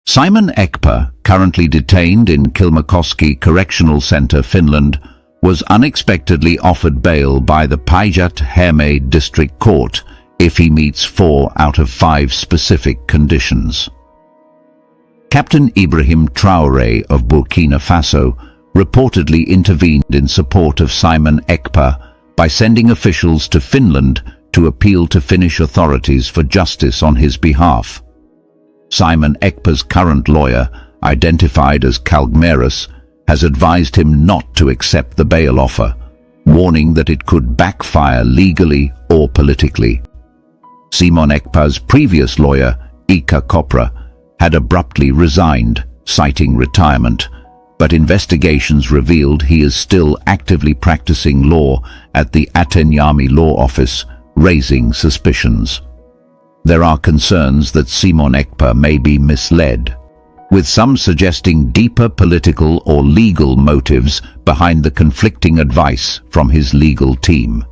Simon Epka, currently detained in Kylmäkoski Correctional Center, Finland, was unexpectedly offered bail by the Päijät-Häme District Court if he meets 4 out of 5 specific conditions. Captain Ibrahim Traoré of Burkina Faso reportedly intervened in support of Simon Epka by sending officials to Finland to appeal to Finnish authorities for justice on his behalf. Simon Epka's current lawyer, identified as Kylmäkoski, has advised him not to accept the bail offer, warning that it could backfire legally or politically. Simon Epka's previous lawyer, Epka, had abruptly resigned, citing retirement, but investigations revealed he is still actively practicing law at the Atanyami Law Office, raising suspicions. There are concerns that Simon Epka may be misled, with some suggesting deeper political or legal motives behind the conflicting advice from his legal team.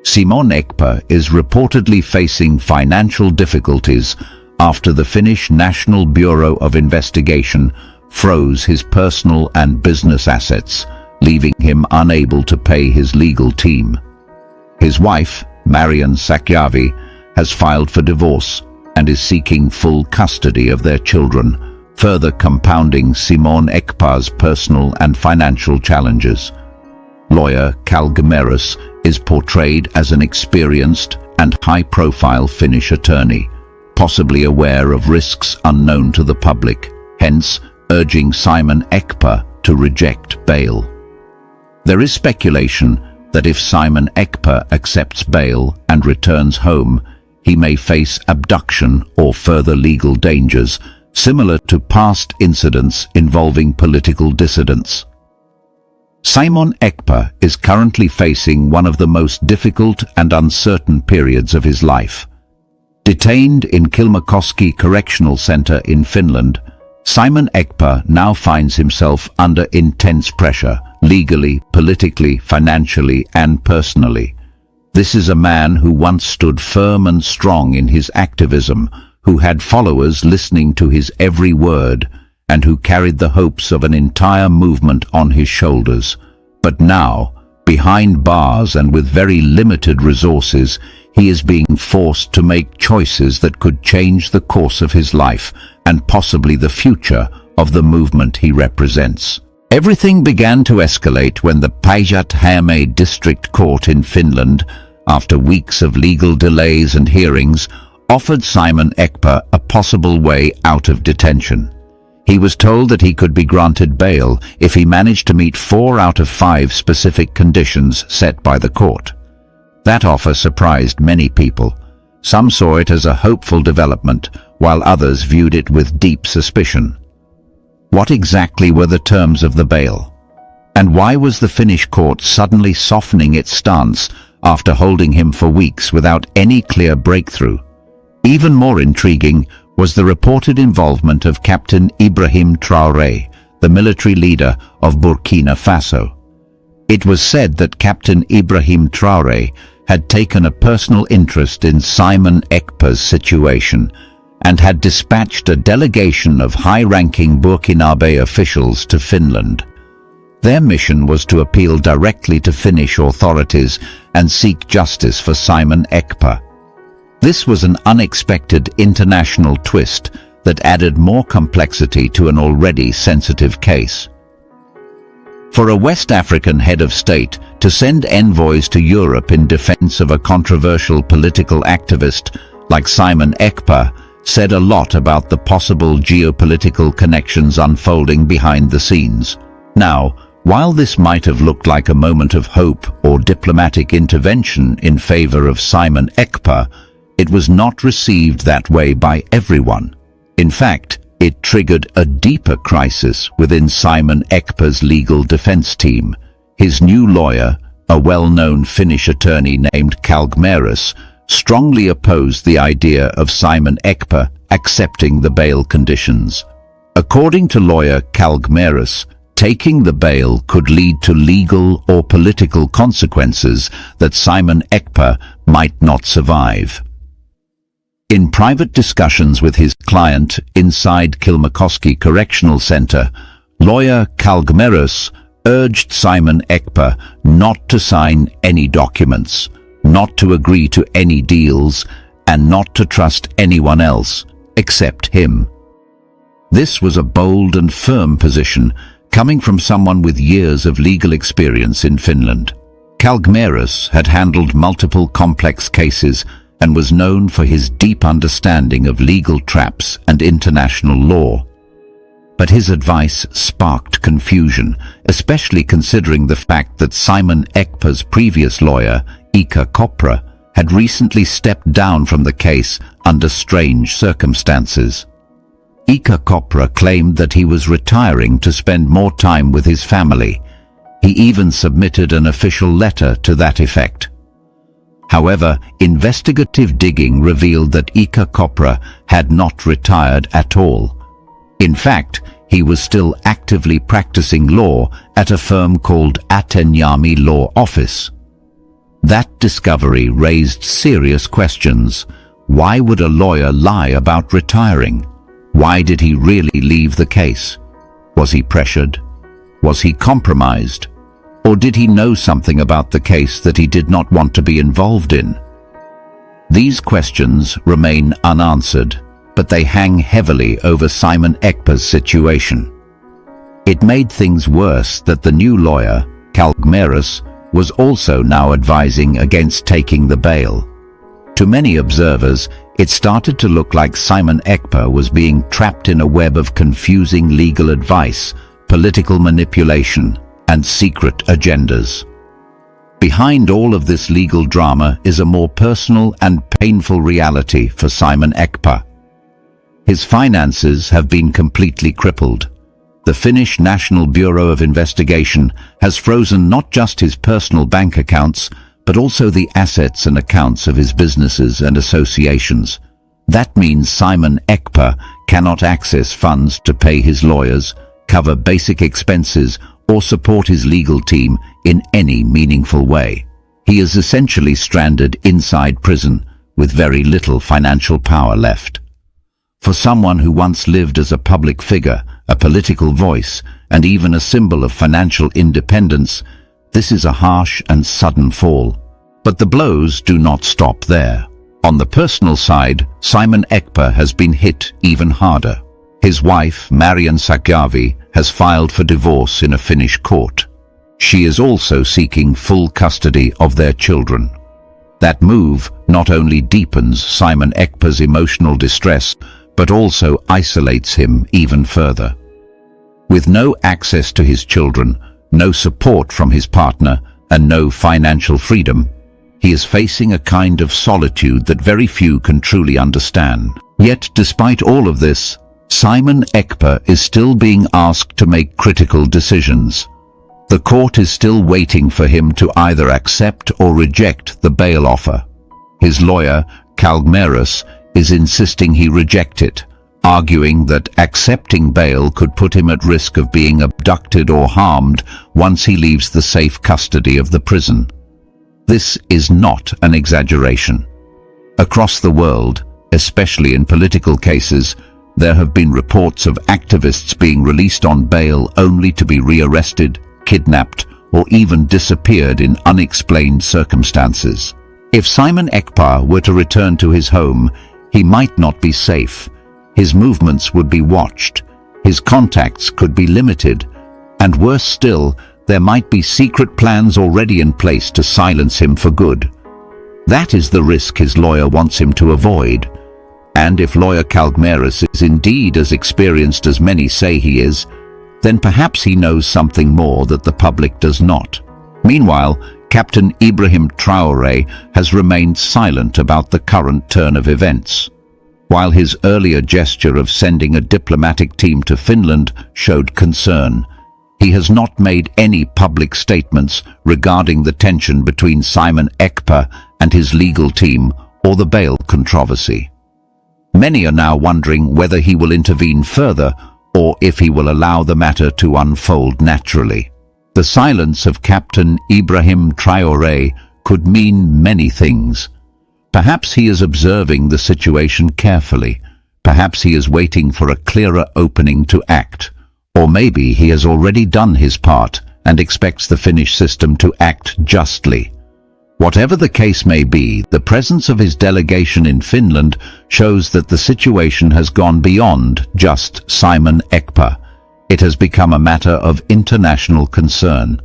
Simon Epka is reportedly facing financial difficulties after the Finnish National Bureau of Investigation froze his personal and business assets, leaving him unable to pay his legal team. His wife, Marian Sakjavi, has filed for divorce and is seeking full custody of their children, further compounding Simon Epka's personal and financial challenges. Lawyer Kylmäkoski is portrayed as an experienced and high-profile Finnish attorney, possibly aware of risks unknown to the public, hence urging Simon Epka to reject bail. There is speculation that if Simon Epka accepts bail and returns home, he may face abduction or further legal dangers, similar to past incidents involving political dissidents. Simon Epka is currently facing one of the most difficult and uncertain periods of his life. Detained in Kylmäkoski Correctional Center in Finland, Simon Epka now finds himself under intense pressure, legally, politically, financially, and personally. This is a man who once stood firm and strong in his activism, who had followers listening to his every word, and who carried the hopes of an entire movement on his shoulders. But now, behind bars and with very limited resources, he is being forced to make choices that could change the course of his life and possibly the future of the movement he represents. Everything began to escalate when the Päijät-Häme District Court in Finland, after weeks of legal delays and hearings, offered Simon Epka a possible way out of detention. He was told that he could be granted bail if he managed to meet 4 out of 5 specific conditions set by the court. That offer surprised many people. Some saw it as a hopeful development, while others viewed it with deep suspicion. What exactly were the terms of the bail? And why was the Finnish court suddenly softening its stance after holding him for weeks without any clear breakthrough? Even more intriguing was the reported involvement of Captain Ibrahim Traoré, the military leader of Burkina Faso. It was said that Captain Ibrahim Traoré had taken a personal interest in Simon Epka's situation and had dispatched a delegation of high-ranking Burkinabe officials to Finland. Their mission was to appeal directly to Finnish authorities and seek justice for Simon Epka. This was an unexpected international twist that added more complexity to an already sensitive case. For a West African head of state to send envoys to Europe in defense of a controversial political activist like Simon Epka said a lot about the possible geopolitical connections unfolding behind the scenes. Now, while this might have looked like a moment of hope or diplomatic intervention in favor of Simon Epka, it was not received that way by everyone. In fact, it triggered a deeper crisis within Simon Epka's legal defense team. His new lawyer, a well-known Finnish attorney named Kylmäkoski, strongly opposed the idea of Simon Epka accepting the bail conditions. According to lawyer Kylmäkoski, taking the bail could lead to legal or political consequences that Simon Epka might not survive. In private discussions with his client inside Kylmäkoski Correctional Center, lawyer Kylmäkoski urged Simon Epka not to sign any documents, not to agree to any deals, and not to trust anyone else except him. This was a bold and firm position coming from someone with years of legal experience in Finland. Kylmäkoski had handled multiple complex cases and was known for his deep understanding of legal traps and international law. But his advice sparked confusion, especially considering the fact that Simon Epka's previous lawyer, Epka, had recently stepped down from the case under strange circumstances. Epka claimed that he was retiring to spend more time with his family. He even submitted an official letter to that effect. However, investigative digging revealed that Epka had not retired at all. In fact, he was still actively practicing law at a firm called Atenyami Law Office. That discovery raised serious questions. Why would a lawyer lie about retiring? Why did he really leave the case? Was he pressured? Was he compromised? Or did he know something about the case that he did not want to be involved in? These questions remain unanswered, but they hang heavily over Simon Epka's situation. It made things worse that the new lawyer, Kylmäkoski, was also now advising against taking the bail. To many observers, it started to look like Simon Epka was being trapped in a web of confusing legal advice, political manipulation, and secret agendas. Behind all of this legal drama is a more personal and painful reality for Simon Epka. His finances have been completely crippled. The Finnish National Bureau of Investigation has frozen not just his personal bank accounts, but also the assets and accounts of his businesses and associations. That means Simon Epka cannot access funds to pay his lawyers, cover basic expenses, or support his legal team in any meaningful way. He is essentially stranded inside prison with very little financial power left. For someone who once lived as a public figure, a political voice, and even a symbol of financial independence, this is a harsh and sudden fall. But the blows do not stop there. On the personal side, Simon Epka has been hit even harder. His wife, Marian Sakjavi, has filed for divorce in a Finnish court. She is also seeking full custody of their children. That move not only deepens Simon Epka's emotional distress, but also isolates him even further. With no access to his children, no support from his partner, and no financial freedom, he is facing a kind of solitude that very few can truly understand. Yet, despite all of this, Simon Epka is still being asked to make critical decisions. The court is still waiting for him to either accept or reject the bail offer. His lawyer, Kylmäkoski, is insisting he reject it, arguing that accepting bail could put him at risk of being abducted or harmed once he leaves the safe custody of the prison. This is not an exaggeration. Across the world, especially in political cases, there have been reports of activists being released on bail only to be rearrested, kidnapped, or even disappeared in unexplained circumstances. If Simon Epka were to return to his home, he might not be safe. His movements would be watched. His contacts could be limited. And worse still, there might be secret plans already in place to silence him for good. That is the risk his lawyer wants him to avoid. And if lawyer Kylmäkoski is indeed as experienced as many say he is, then perhaps he knows something more that the public does not. Meanwhile, Captain Ibrahim Traoré has remained silent about the current turn of events. While his earlier gesture of sending a diplomatic team to Finland showed concern, he has not made any public statements regarding the tension between Simon Epka and his legal team or the bail controversy. Many are now wondering whether he will intervene further or if he will allow the matter to unfold naturally. The silence of Captain Ibrahim Traoré could mean many things. Perhaps he is observing the situation carefully. Perhaps he is waiting for a clearer opening to act. Or maybe he has already done his part and expects the Finnish system to act justly. Whatever the case may be, the presence of his delegation in Finland shows that the situation has gone beyond just Simon Epka. It has become a matter of international concern.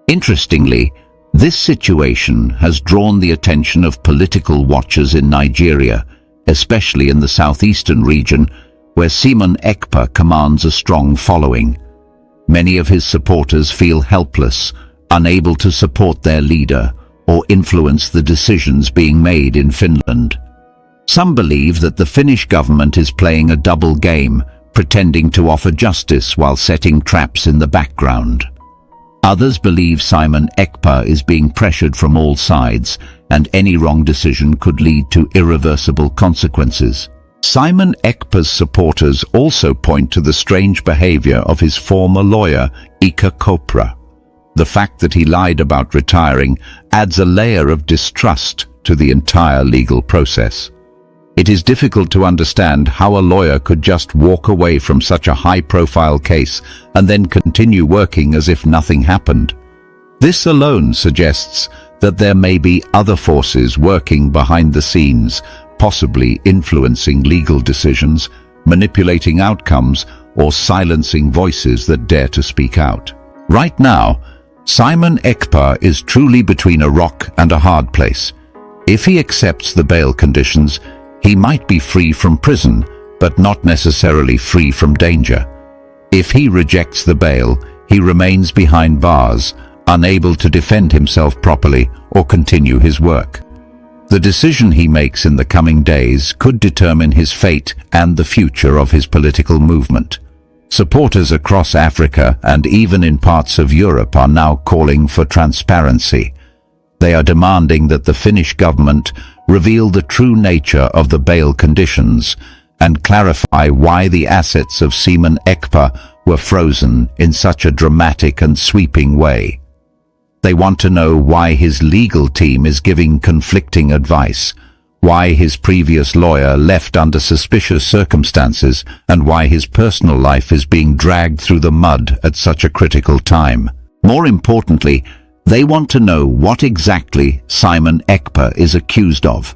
Interestingly, this situation has drawn the attention of political watchers in Nigeria, especially in the southeastern region, where Simon Epka commands a strong following. Many of his supporters feel helpless, unable to support their leader or influence the decisions being made in Finland. Some believe that the Finnish government is playing a double game, pretending to offer justice while setting traps in the background. Others believe Simon Epka is being pressured from all sides, and any wrong decision could lead to irreversible consequences. Simon Epka's supporters also point to the strange behavior of his former lawyer, Epka. The fact that he lied about retiring adds a layer of distrust to the entire legal process. It is difficult to understand how a lawyer could just walk away from such a high-profile case and then continue working as if nothing happened. This alone suggests that there may be other forces working behind the scenes, possibly influencing legal decisions, manipulating outcomes, or silencing voices that dare to speak out. Right now, Simon Epka is truly between a rock and a hard place. If he accepts the bail conditions, he might be free from prison, but not necessarily free from danger. If he rejects the bail, he remains behind bars, unable to defend himself properly or continue his work. The decision he makes in the coming days could determine his fate and the future of his political movement. Supporters across Africa and even in parts of Europe are now calling for transparency. They are demanding that the Finnish government reveal the true nature of the bail conditions and clarify why the assets of Simon Epka were frozen in such a dramatic and sweeping way. They want to know why his legal team is giving conflicting advice, why his previous lawyer left under suspicious circumstances, and why his personal life is being dragged through the mud at such a critical time. More importantly, they want to know what exactly Simon Epka is accused of.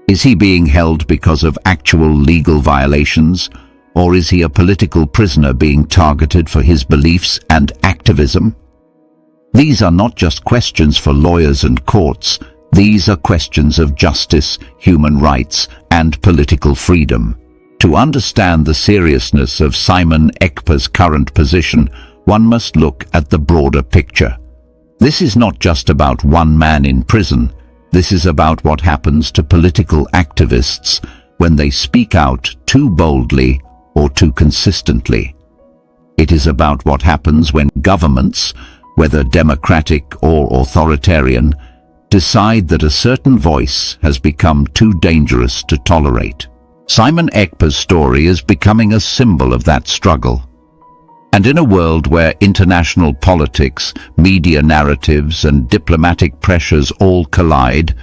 Is he being held because of actual legal violations, or is he a political prisoner being targeted for his beliefs and activism? These are not just questions for lawyers and courts. These are questions of justice, human rights, and political freedom. To understand the seriousness of Simon Epka's current position, one must look at the broader picture. This is not just about one man in prison. This is about what happens to political activists when they speak out too boldly or too consistently. It is about what happens when governments, whether democratic or authoritarian, decide that a certain voice has become too dangerous to tolerate. Simon Epka's story is becoming a symbol of that struggle. And in a world where international politics, media narratives, and diplomatic pressures all collide,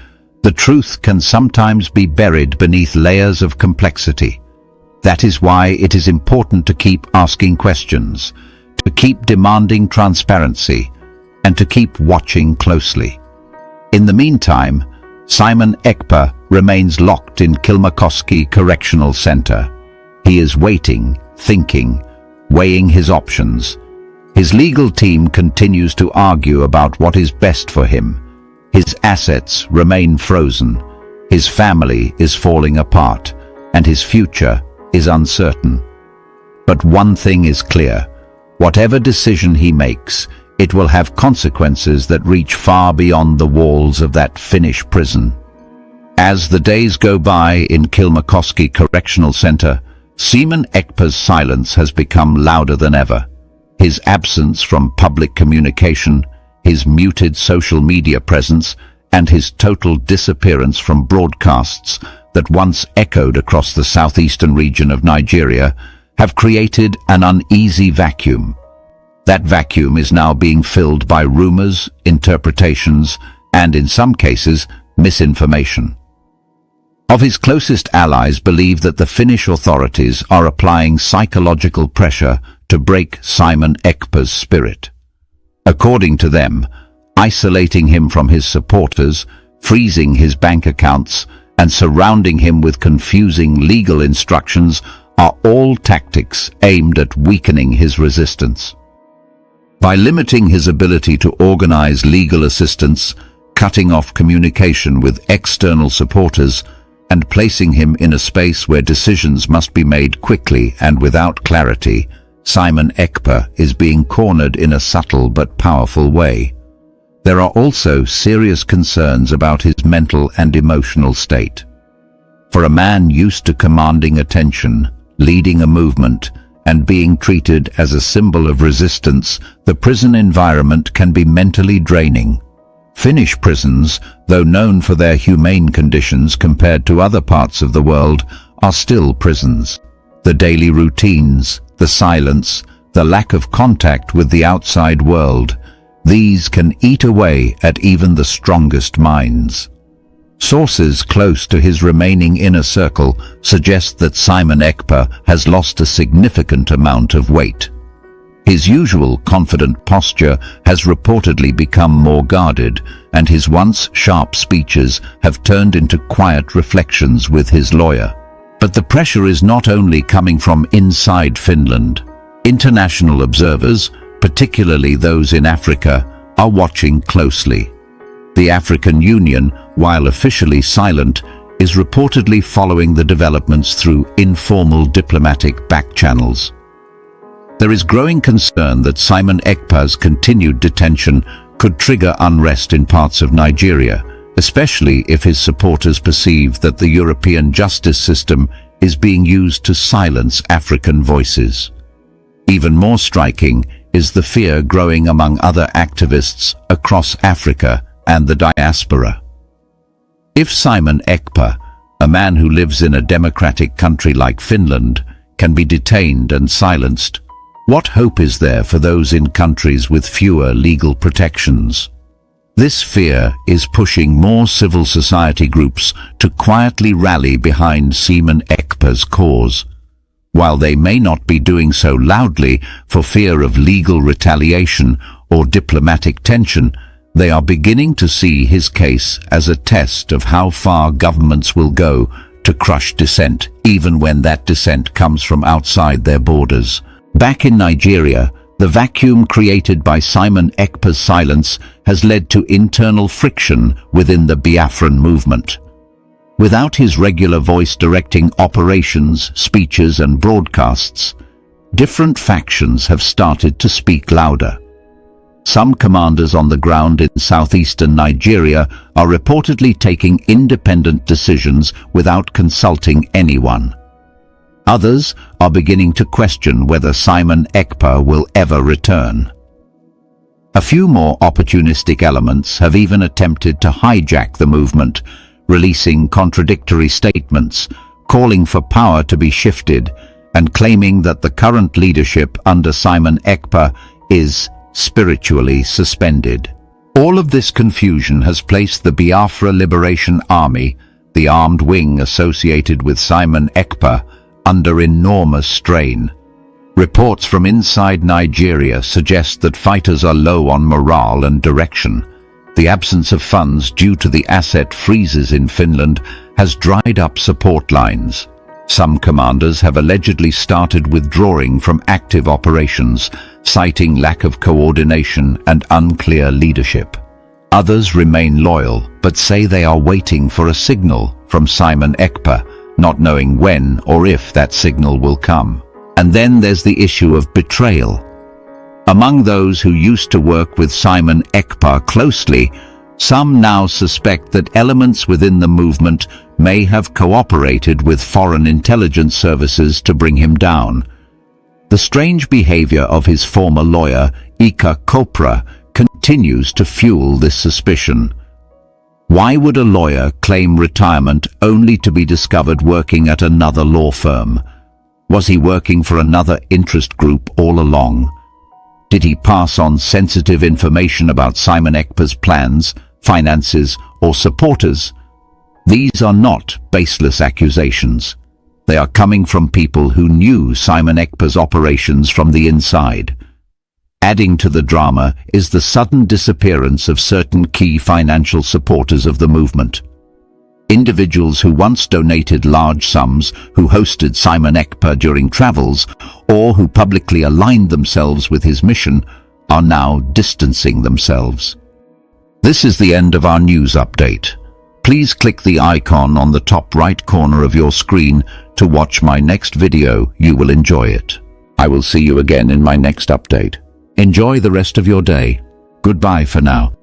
the truth can sometimes be buried beneath layers of complexity. That is why it is important to keep asking questions, to keep demanding transparency, and to keep watching closely. In the meantime, Simon Epka remains locked in Kylmäkoski Correctional Center. He is waiting, thinking, weighing his options. His legal team continues to argue about what is best for him. His assets remain frozen. His family is falling apart, and his future is uncertain. But one thing is clear. Whatever decision he makes, it will have consequences that reach far beyond the walls of that Finnish prison. As the days go by in Kylmäkoski Correctional Center, Simon Epka's silence has become louder than ever. His absence from public communication, his muted social media presence, and his total disappearance from broadcasts that once echoed across the southeastern region of Nigeria have created an uneasy vacuum. That vacuum is now being filled by rumors, interpretations, and in some cases, misinformation. of his closest allies believe that the Finnish authorities are applying psychological pressure to break Simon Ekpa's spirit. According to them, isolating him from his supporters, freezing his bank accounts, and surrounding him with confusing legal instructions are all tactics aimed at weakening his resistance. By limiting his ability to organize legal assistance, cutting off communication with external supporters, and placing him in a space where decisions must be made quickly and without clarity, Simon Ekpa is being cornered in a subtle but powerful way. There are also serious concerns about his mental and emotional state. For a man used to commanding attention, leading a movement, and being treated as a symbol of resistance, the prison environment can be mentally draining. Finnish prisons, though known for their humane conditions compared to other parts of the world, are still prisons. The daily routines, the silence, the lack of contact with the outside world, these can eat away at even the strongest minds. Sources close to his remaining inner circle suggest that Simon Ekpa has lost a significant amount of weight. His usual confident posture has reportedly become more guarded, and his once sharp speeches have turned into quiet reflections with his lawyer. But the pressure is not only coming from inside Finland. International observers, particularly those in Africa, are watching closely. The African Union, while officially silent, is reportedly following the developments through informal diplomatic back channels. There is growing concern that Simon Ekpa's continued detention could trigger unrest in parts of Nigeria, especially if his supporters perceive that the European justice system is being used to silence African voices. Even more striking is the fear growing among other activists across Africa and the diaspora. If Simon Ekpa, a man who lives in a democratic country like Finland, can be detained and silenced, what hope is there for those in countries with fewer legal protections? This fear is pushing more civil society groups to quietly rally behind Simon Ekpa's cause. While they may not be doing so loudly for fear of legal retaliation or diplomatic tension, they are beginning to see his case as a test of how far governments will go to crush dissent, even when that dissent comes from outside their borders. Back in Nigeria, the vacuum created by Simon Ekpa's silence has led to internal friction within the Biafran movement. Without his regular voice directing operations, speeches and broadcasts, different factions have started to speak louder. Some commanders on the ground in southeastern Nigeria are reportedly taking independent decisions without consulting anyone. Others are beginning to question whether Simon Ekpa will ever return. A few more opportunistic elements have even attempted to hijack the movement, releasing contradictory statements, calling for power to be shifted, and claiming that the current leadership under Simon Ekpa is spiritually suspended. All of this confusion has placed the Biafra Liberation Army, the armed wing associated with Simon Ekpa, under enormous strain. Reports from inside Nigeria suggest that fighters are low on morale and direction. The absence of funds due to the asset freezes in Finland has dried up support lines. Some commanders have allegedly started withdrawing from active operations, citing lack of coordination and unclear leadership. Others remain loyal, but say they are waiting for a signal from Simon Ekpa, not knowing when or if that signal will come. And then there's the issue of betrayal. Among those who used to work with Simon Ekpa closely, some now suspect that elements within the movement may have cooperated with foreign intelligence services to bring him down. The strange behavior of his former lawyer, Epka, continues to fuel this suspicion. Why would a lawyer claim retirement only to be discovered working at another law firm? Was he working for another interest group all along? Did he pass on sensitive information about Simon Ekpa's plans, finances, or supporters? These are not baseless accusations. They are coming from people who knew Simon Ekpa's operations from the inside. Adding to the drama is the sudden disappearance of certain key financial supporters of the movement. Individuals who once donated large sums, who hosted Simon Ekpa during travels, or who publicly aligned themselves with his mission, are now distancing themselves. This is the end of our news update. Please click the icon on the top right corner of your screen to watch my next video. You will enjoy it. I will see you again in my next update. Enjoy the rest of your day. Goodbye for now.